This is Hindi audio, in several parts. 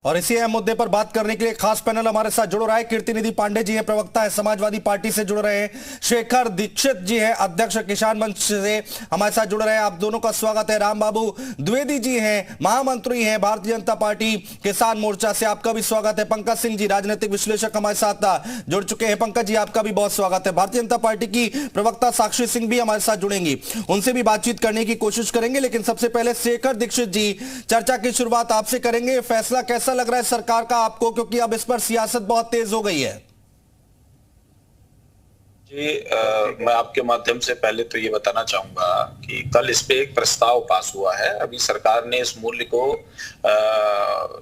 और इसी अहम मुद्दे पर बात करने के लिए खास पैनल हमारे साथ जुड़ रहा है। कीर्तिनिधि पांडे जी है, प्रवक्ता है, समाजवादी पार्टी से जुड़ रहे हैं। शेखर दीक्षित जी है, अध्यक्ष किसान मंच से हमारे साथ जुड़ रहे हैं। आप दोनों का स्वागत है। रामबाबू द्विवेदी जी हैं, महामंत्री हैं भारतीय जनता पार्टी किसान मोर्चा से, आपका भी स्वागत है। पंकज सिंह जी राजनीतिक विश्लेषक हमारे साथ जुड़ चुके हैं। पंकज जी आपका भी बहुत स्वागत है। भारतीय जनता पार्टी की प्रवक्ता साक्षी सिंह भी हमारे साथ जुड़ेंगी, उनसे भी बातचीत करने की कोशिश करेंगे। लेकिन सबसे पहले शेखर दीक्षित जी, चर्चा की शुरुआत आपसे करेंगे। फैसला कैसा लग रहा है सरकार का आपको, क्योंकि अब इस पर सियासत बहुत तेज हो गई है? जी मैं आपके माध्यम से पहले तो ये बताना चाहूंगा कि कल इस पे एक प्रस्ताव पास हुआ है। अभी सरकार ने इस मूल्य को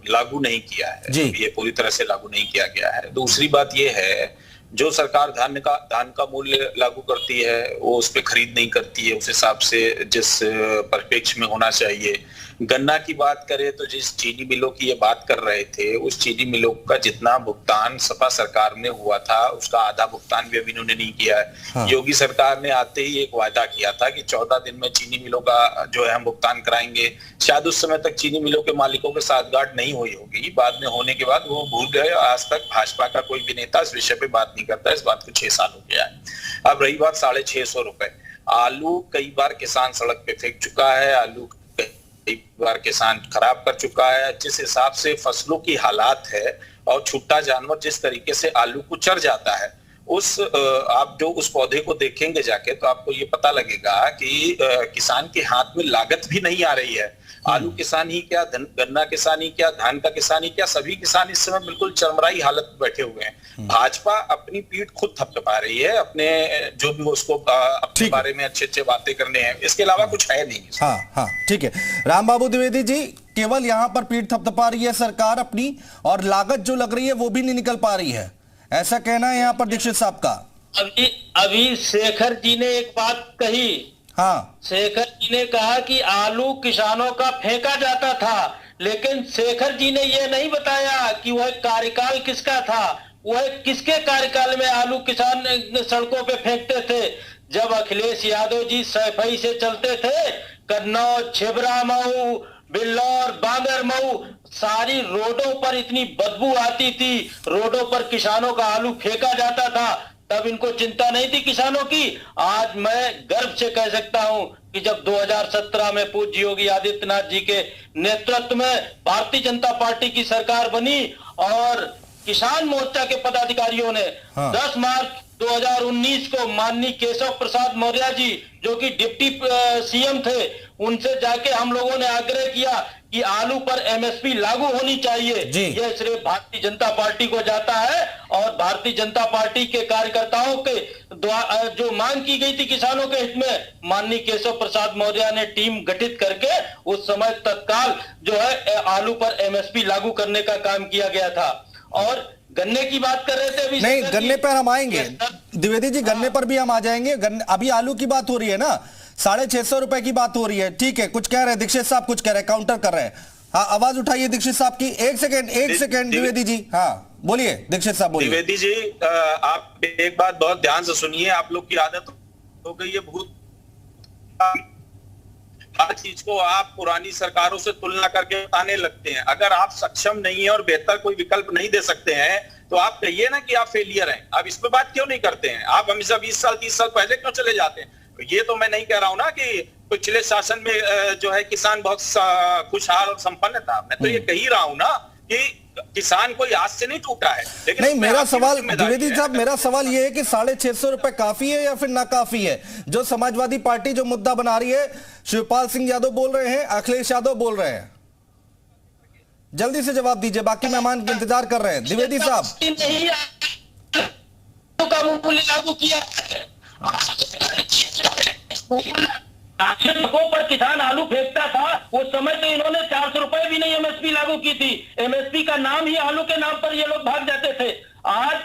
लागू नहीं किया है, ये पूरी तरह से लागू नहीं किया गया है। दूसरी बात ये है, जो सरकार धान का मूल्य लागू करती है वो उस पे खरीद नहीं करती है उस हिसाब से जिस परिप्रेक्ष्य में होना चाहिए। गन्ना की बात करें तो जिस चीनी मिलों की ये बात कर रहे थे, उस चीनी मिलों का जितना भुगतान सपा सरकार में हुआ था उसका आधा भुगतान भी अभी इन्होंने नहीं किया है। हाँ। योगी सरकार ने आते ही एक वायदा किया था कि 14 दिन में चीनी मिलों का जो है हम भुगतान कराएंगे। शायद उस समय तक चीनी मिलों के मालिकों के साठगांठ नहीं हुई होगी, बाद में होने के बाद वो भूल गए। आज तक भाजपा का कोई भी नेता इस विषय पे बात नहीं करता। इस बात को 6 साल हो गया है। अब रही बात 650 रुपए, आलू कई बार किसान सड़क पे फेंक चुका है, आलू कई बार किसान खराब कर चुका है। जिस हिसाब से फसलों की हालात है और छुट्टा जानवर जिस तरीके से आलू को चर जाता है, आप जो उस पौधे को देखेंगे जाके तो आपको ये पता लगेगा कि किसान के हाथ में लागत भी नहीं आ रही है। आलू किसान ही क्या, गन्ना किसान ही क्या, धान का किसान ही क्या, सभी किसान इस समय बिल्कुल चरमराई हालत में बैठे हुए हैं। भाजपा अपनी पीठ खुद थपथपा रही है, अपने जो भी उसको अपने बारे में अच्छे अच्छे बातें करने हैं, इसके अलावा कुछ है नहीं। हाँ, ठीक है। रामबाबू द्विवेदी जी, केवल यहाँ पर पीठ थपथपा रही है सरकार अपनी, और लागत जो लग रही है वो भी नहीं निकल पा रही है, ऐसा कहना है यहाँ पर दीक्षित साहब का। अभी शेखर जी ने एक बात कही। हाँ, शेखर जी ने कहा कि आलू किसानों का फेंका जाता था, लेकिन शेखर जी ने यह नहीं बताया कि वह कार्यकाल किसका था, वह किसके कार्यकाल में आलू किसान सड़कों पे फेंकते थे। जब अखिलेश यादव जी सफाई से चलते थे, कन्नौज, छिबरा मऊ, बिल्लौर, बांगर मऊ, सारी रोडों पर इतनी बदबू आती थी, रोडों पर किसानों का आलू फेंका जाता था, तब इनको चिंता नहीं थी किसानों की। आज मैं गर्व से कह सकता हूं कि जब 2017 में पूज्य योगी आदित्यनाथ जी के नेतृत्व में भारतीय जनता पार्टी की सरकार बनी और किसान मोर्चा के पदाधिकारियों ने 10 मार्च 2019 को माननीय केशव प्रसाद मौर्य जी, जो कि डिप्टी सीएम थे, उनसे जाके हम लोगों ने आग्रह किया कि आलू पर एमएसपी लागू होनी चाहिए। यह श्रेय भारतीय जनता पार्टी को जाता है और भारतीय जनता पार्टी के कार्यकर्ताओं के जो मांग की गई थी किसानों के हित में, माननीय केशव प्रसाद मौर्य ने टीम गठित करके उस समय तत्काल जो है आलू पर एमएसपी लागू करने का काम किया गया था। और गन्ने की बात कर रहे थे अभी। नहीं, गन्ने पर हम आएंगे द्विवेदी जी, गन्ने पर भी हम आ जाएंगे। अभी आलू की बात हो रही है ना, 650 रुपए की बात हो रही है। ठीक है, कुछ कह रहे हैं दीक्षित साहब, कुछ कह रहे हैं, काउंटर कर रहे हैं। हाँ, आवाज उठाइए दीक्षित साहब की। एक सेकंड द्विवेदी जी, हाँ बोलिए दीक्षित साहब, बोलिए। द्विवेदी जी, आप एक बात बहुत ध्यान से सुनिए। आप लोग की आदत हो गई है बहुत, हर चीज को आप पुरानी सरकारों से तुलना करके बताने लगते हैं। अगर आप सक्षम नहीं है और बेहतर कोई विकल्प नहीं दे सकते हैं तो आप कहिए ना कि आप फेलियर हैं। आप इस पे बात क्यों नहीं करते हैं? आप हमेशा 20 साल 30 साल पहले क्यों चले जाते हैं? ये तो मैं नहीं कह रहा हूं ना कि पिछले शासन में जो है किसान बहुत खुशहाल और संपन्न था। मैं तो ये कह ही रहा हूं ना कि किसान कोई आज से नहीं टूटा है। लेकिन नहीं, मेरा सवाल द्विवेदी साहब, मेरा सवाल यह है कि 650 रुपए काफी है या फिर नाकाफी है? जो समाजवादी पार्टी जो मुद्दा बना रही है, शिवपाल सिंह यादव बोल रहे हैं, अखिलेश यादव बोल रहे हैं, जल्दी से जवाब दीजिए, बाकी मेहमान इंतजार कर रहे हैं। द्विवेदी साहब, लागू किया पर किसान आलू फेंकता था, उस समय तो इन्होंने 400 रुपए भी नहीं एमएसपी लागू की थी। एमएसपी का नाम ही आलू के नाम पर ये लोग भाग जाते थे। आज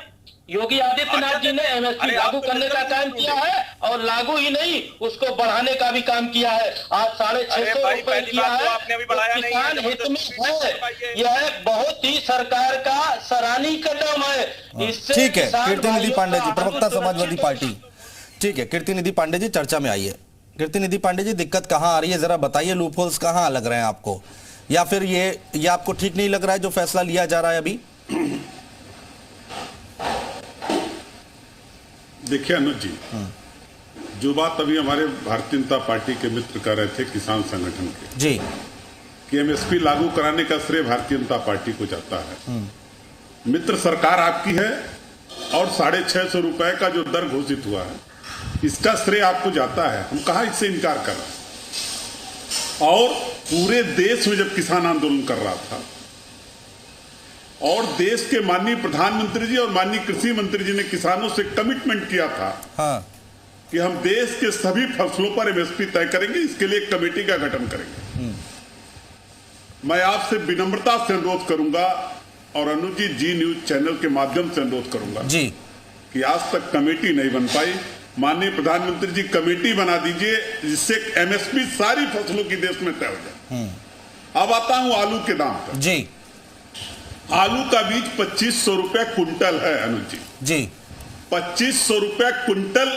योगी आदित्यनाथ जी ने एमएसपी लागू करने का काम किया है और लागू ही नहीं, उसको बढ़ाने का भी काम किया है। आज 650 रुपए किया है, किसान हित में है। यह बहुत ही सरकार का सराहनीय कदम है। इससे ठीक है, कीर्तिनिधि पांडे जी, प्रवक्ता समाजवादी पार्टी। ठीक है, कीर्तिनिधि पांडे जी चर्चा में आइए। कीर्तिनिधि पांडे जी, दिक्कत कहां आ रही है जरा बताइए, लूपहोल्स कहां लग रहे हैं आपको? या फिर ये आपको ठीक नहीं लग रहा है जो फैसला लिया जा रहा है अभी? देखिए अनुज जी, जो बात अभी हमारे भारतीय जनता पार्टी के मित्र कर रहे थे किसान संगठन के जी कि एमएसपी लागू कराने का श्रेय भारतीय जनता पार्टी को जाता है। मित्र, सरकार आपकी है और 650 रुपए का जो दर घोषित हुआ है इसका श्रेय आपको जाता है। हम कहाँ इससे इनकार कर रहे हैं। और पूरे देश में जब किसान आंदोलन कर रहा था और देश के माननीय प्रधानमंत्री जी और माननीय कृषि मंत्री जी ने किसानों से कमिटमेंट किया था हाँ। कि हम देश के सभी फसलों पर एमएसपी तय करेंगे, इसके लिए एक कमेटी का गठन करेंगे। मैं आपसे विनम्रता से अनुरोध करूंगा और अनुज जी न्यूज चैनल के माध्यम से अनुरोध करूंगा जी कि आज तक कमेटी नहीं बन पाई। माननीय प्रधानमंत्री जी कमेटी बना दीजिए जिससे एमएसपी सारी फसलों की देश में तय हो जाए। अब आता हूं आलू के दाम पर। जी आलू का बीज 2500 रुपए कुंटल है अनुज जी 2500 रुपए कुंटल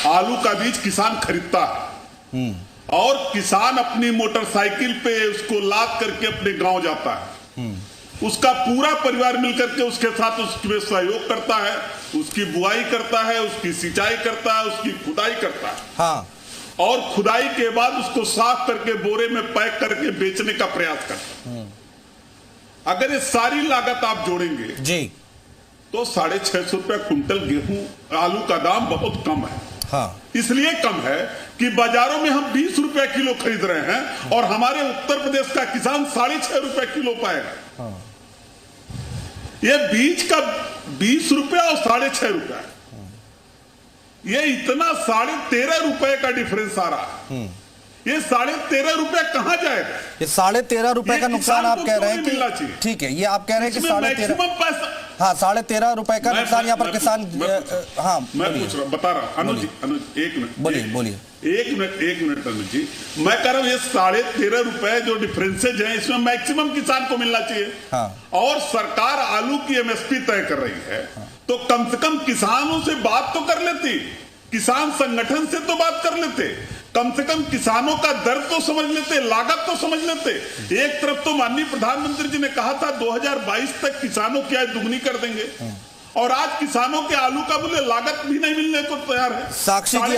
आलू का बीज किसान खरीदता है और किसान अपनी मोटरसाइकिल पे उसको लाद करके अपने गांव जाता है। उसका पूरा परिवार मिलकर के उसके साथ उसमें सहयोग करता है, उसकी बुआई करता है, उसकी सिंचाई करता है, उसकी खुदाई करता है हाँ। और खुदाई के बाद उसको साफ करके बोरे में पैक करके बेचने का प्रयास करता है। अगर ये सारी लागत आप जोड़ेंगे जी तो 650 रुपए कुंटल गेहूं आलू का दाम बहुत कम है हाँ। इसलिए कम है कि बाजारों में हम 20 रुपए किलो खरीद रहे हैं और हमारे उत्तर प्रदेश का किसान 6.5 रुपए किलो पाएगा हाँ। ये बीज का 20 रुपए और 6.5 रुपए, ये इतना 13.5 रुपए का डिफरेंस आ रहा है। ये 13.5 रुपए कहां जाएगा? ये 13.5 रुपए का नुकसान आप कह रहे हैं कि ठीक है, ये आप कह रहे हैं कि 13.5 पैसा, हाँ 13.5 रुपए का नुकसान यहाँ पर किसान हाँ मैं पूछ रहा हूं, बता रहा हूं अनुज 1 मिनट बोलिए 1 मिनट अनुज जी, मैं कह रहा हूं ये 13.5 रुपए जो डिफरेंसेज है इसमें मैक्सिमम किसान को मिलना चाहिए हाँ। और सरकार आलू की एमएसपी तय कर रही है तो कम से कम किसानों से बात तो कर लेती, किसान संगठन से तो बात कर लेते, कम से कम किसानों का दर्द तो समझ लेते, लागत तो समझ लेते। एक तरफ तो माननीय प्रधानमंत्री जी ने कहा था 2022 तक किसानों की आय दुगनी कर देंगे और आज किसानों के आलू का मूल्य लागत भी नहीं मिलने को तैयार है। साक्षी जी